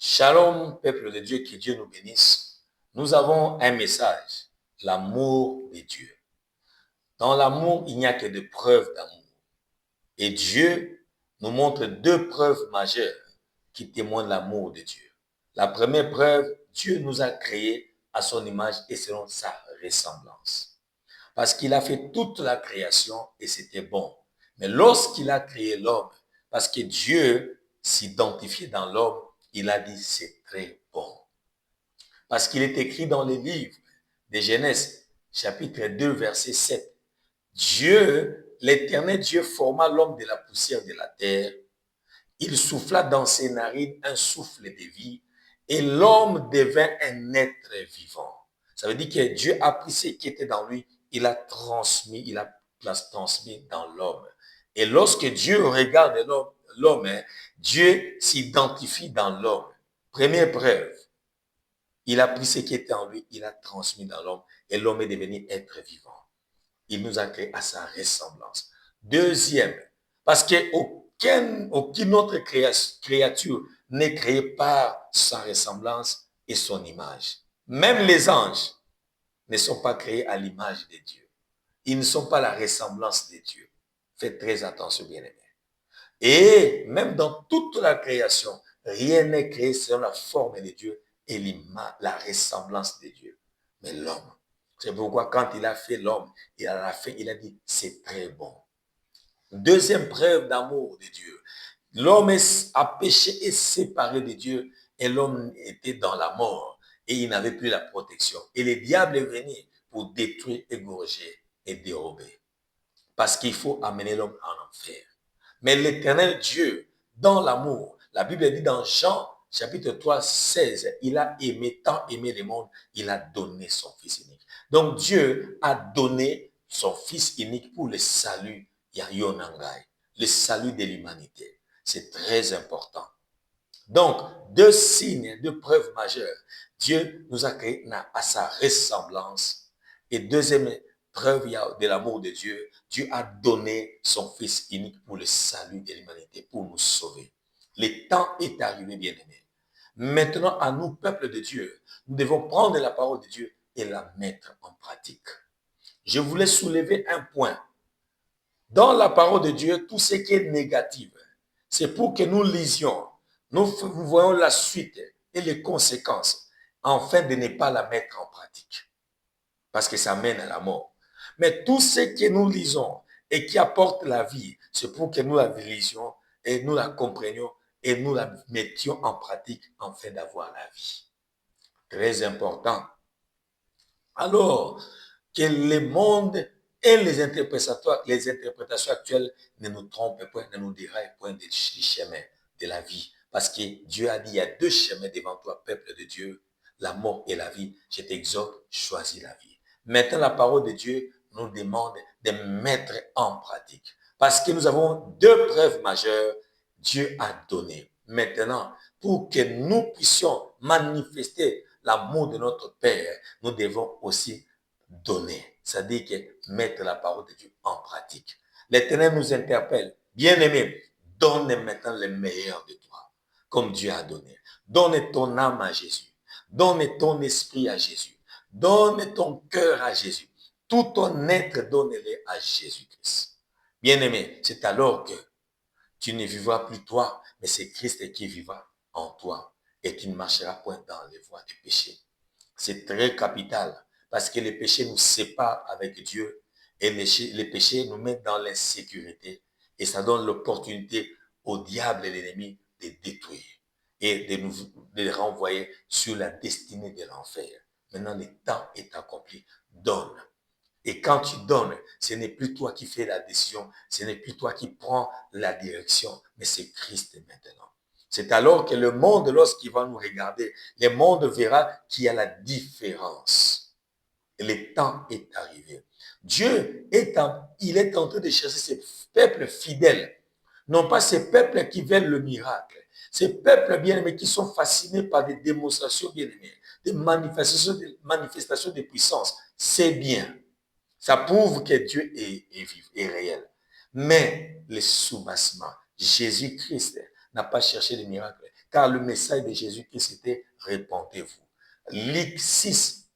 Shalom, peuple de Dieu, que Dieu nous bénisse. Nous avons un message, l'amour de Dieu. Dans l'amour, il n'y a que des preuves d'amour. Et Dieu nous montre deux preuves majeures qui témoignent de l'amour de Dieu. La première preuve, Dieu nous a créés à son image et selon sa ressemblance. Parce qu'il a fait toute la création et c'était bon. Mais lorsqu'il a créé l'homme, parce que Dieu s'identifiait dans l'homme, il a dit c'est très bon. Parce qu'il est écrit dans les livres de Genèse, chapitre 2, verset 7. Dieu, l'éternel Dieu, forma l'homme de la poussière de la terre. Il souffla dans ses narines un souffle de vie et l'homme devint un être vivant. Ça veut dire que Dieu a pris ce qui était dans lui, il a transmis dans l'homme. Et lorsque Dieu regarde l'homme, Dieu s'identifie dans l'homme. Première preuve, il a pris ce qui était en lui, il a transmis dans l'homme et l'homme est devenu être vivant. Il nous a créé à sa ressemblance. Deuxième, parce qu'aucune autre créature n'est créée par sa ressemblance et son image. Même les anges ne sont pas créés à l'image de Dieu. Ils ne sont pas la ressemblance de Dieu. Faites très attention, bien-aimés. Et même dans toute la création, rien n'est créé selon la forme de Dieu et la ressemblance de Dieu. Mais l'homme, c'est pourquoi quand il a fait l'homme, et à la fin, il a dit, c'est très bon. Deuxième preuve d'amour de Dieu. L'homme a péché et séparé de Dieu et l'homme était dans la mort et il n'avait plus la protection. Et le diable est venu pour détruire, égorger et dérober. Parce qu'il faut amener l'homme en enfer. Mais l'éternel Dieu, dans l'amour, la Bible dit dans Jean chapitre 3, 16, il a aimé, tant aimé le monde, il a donné son Fils unique. Donc Dieu a donné son Fils unique pour le salut, Yayonangai, le salut de l'humanité. C'est très important. Donc, deux signes, deux preuves majeures. Dieu nous a créés à sa ressemblance. Et deuxième preuve de l'amour de Dieu, Dieu a donné son Fils unique pour le salut de l'humanité, pour nous sauver. Le temps est arrivé, bien-aimés. Maintenant, à nous, peuple de Dieu, nous devons prendre la parole de Dieu et la mettre en pratique. Je voulais soulever un point. Dans la parole de Dieu, tout ce qui est négatif, c'est pour que nous lisions, nous voyons la suite et les conséquences, afin de ne pas la mettre en pratique. Parce que ça mène à la mort. Mais tout ce que nous lisons et qui apporte la vie, c'est pour que nous la lisions et nous la comprenions et nous la mettions en pratique afin d'avoir la vie. Très important. Alors, que le monde et les interprétations actuelles ne nous trompent point, ne nous déraillent point du chemin de la vie. Parce que Dieu a dit, il y a deux chemins devant toi, peuple de Dieu, la mort et la vie. Je t'exhorte, choisis la vie. Maintenant, la parole de Dieu nous demande de mettre en pratique. Parce que nous avons deux preuves majeures, Dieu a donné. Maintenant, pour que nous puissions manifester l'amour de notre Père, nous devons aussi donner. C'est-à-dire que mettre la parole de Dieu en pratique. L'Éternel nous interpelle. Bien-aimé, donne maintenant le meilleur de toi, comme Dieu a donné. Donne ton âme à Jésus. Donne ton esprit à Jésus. Donne ton cœur à Jésus. Tout ton être, donne-le à Jésus-Christ. Bien-aimé, c'est alors que tu ne vivras plus toi, mais c'est Christ qui vivra en toi et tu ne marcheras point dans les voies du péché. C'est très capital parce que le péché nous sépare avec Dieu et le péché nous met dans l'insécurité et ça donne l'opportunité au diable et l'ennemi de détruire et de nous renvoyer sur la destinée de l'enfer. Maintenant, le temps est accompli. Donne. Et quand tu donnes, ce n'est plus toi qui fais la décision, ce n'est plus toi qui prends la direction, mais c'est Christ maintenant. C'est alors que le monde, lorsqu'il va nous regarder, le monde verra qu'il y a la différence. Et le temps est arrivé. Dieu il est en train de chercher ces peuples fidèles, non pas ces peuples qui veulent le miracle, ces peuples bien-aimés qui sont fascinés par des démonstrations bien-aimées, des manifestations de puissance. C'est bien. Ça prouve que Dieu est réel. Mais le soubassement, Jésus-Christ n'a pas cherché le miracle, car le message de Jésus-Christ était répandez-vous. Luc 6,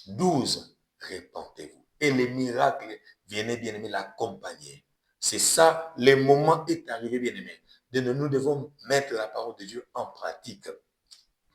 12, répandez-vous. Et les miracles venaient, bien-aimés, l'accompagner. C'est ça, le moment est arrivé, bien-aimés. Nous devons mettre la parole de Dieu en pratique.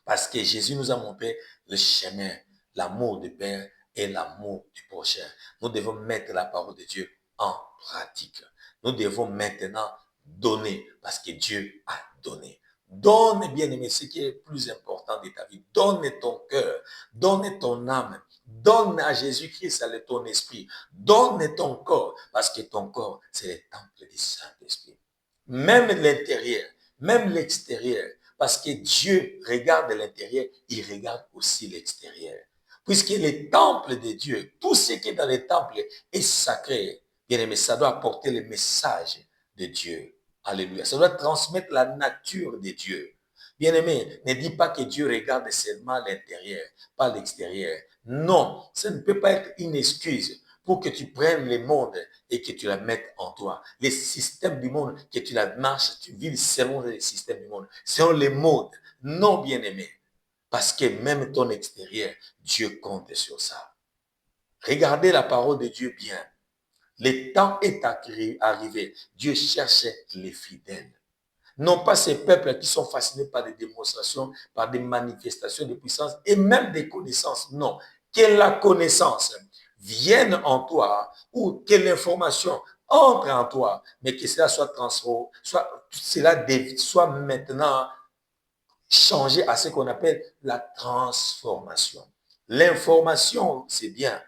Parce que Jésus nous a montré le chemin, l'amour du Père et l'amour du prochain. Nous devons mettre la parole de Dieu en pratique. Nous devons maintenant donner parce que Dieu a donné. Donne, bien-aimé, ce qui est le plus important de ta vie. Donne ton cœur, donne ton âme, donne à Jésus-Christ ton esprit, donne ton corps parce que ton corps, c'est le temple du Saint-Esprit. Même l'intérieur, même l'extérieur. Parce que Dieu regarde l'intérieur, il regarde aussi l'extérieur. Puisque le temple de Dieu, tout ce qui est dans le temple est sacré. Bien aimé, ça doit apporter le message de Dieu. Alléluia. Ça doit transmettre la nature de Dieu. Bien aimé, ne dis pas que Dieu regarde seulement l'intérieur, pas l'extérieur. Non, ça ne peut pas être une excuse pour que tu prennes le monde et que tu la mettes en toi. Les systèmes du monde, que tu la marches, tu vis selon les systèmes du monde, selon les modes. Non, bien-aimé. Parce que même ton extérieur, Dieu compte sur ça. Regardez la parole de Dieu bien. Le temps est arrivé. Dieu cherche les fidèles. Non pas ces peuples qui sont fascinés par des démonstrations, par des manifestations de puissance et même des connaissances. Non. Que la connaissance vienne en toi ou que l'information entre en toi, mais que cela soit transformé, soit maintenant changé à ce qu'on appelle la transformation. L'information, c'est bien,